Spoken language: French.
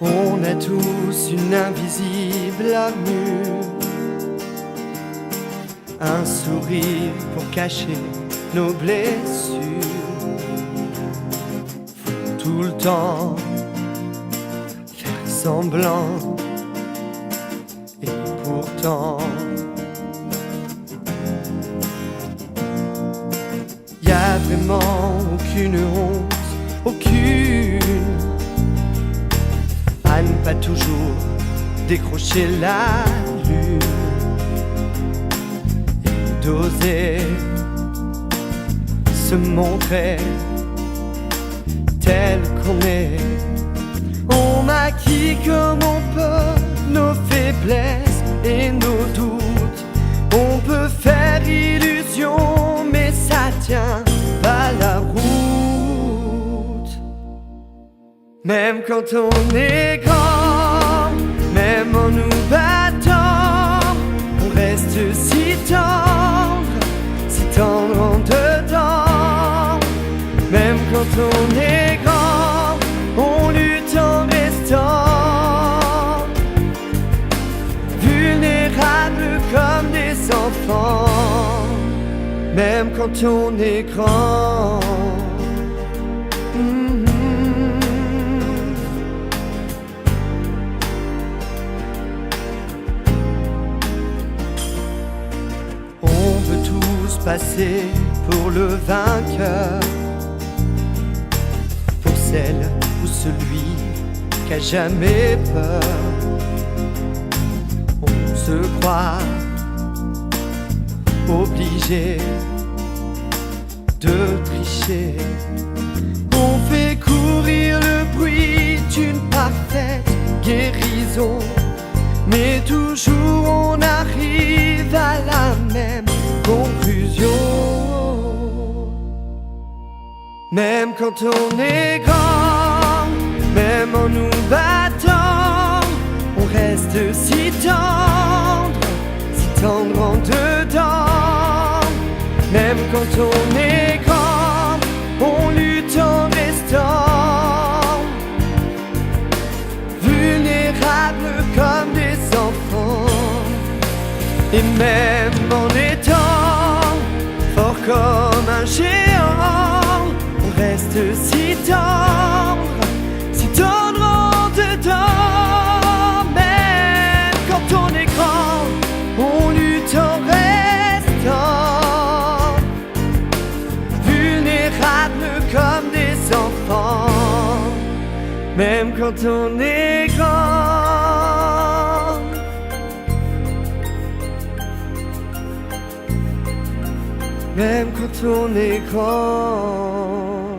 On a tous une invisible armure, un sourire pour cacher nos blessures. Faut tout le temps faire semblant, et pourtant y a vraiment aucune honte, aucune, à ne pas toujours décrocher la lune et d'oser se montrer tel qu'on est. On maquille comme on peut nos faiblesses et nos doutes. On peut faire illusion, mais ça tient pas la route. Même quand on est grand, même en nous battant, on reste si tendre en dedans. Même quand on est grand, on lutte en restant vulnérable comme des enfants. Même quand on est grand. On veut tous passer pour le vainqueur, pour celle ou celui qui a jamais peur. On se croit obligé de tricher. On fait courir le bruit d'une parfaite guérison, mais toujours on arrive à la même conclusion. Même quand on est grand, même en nous battant, on reste si tendre en dedans. Même quand on est grand, on lutte en restant vulnérable comme des enfants. Et même en étant fort comme un géant, on reste si tendre en dedans. Même quand on est grand, on lutte en restant vulnérable comme des enfants. Même quand on est grand. Même quand on est grand.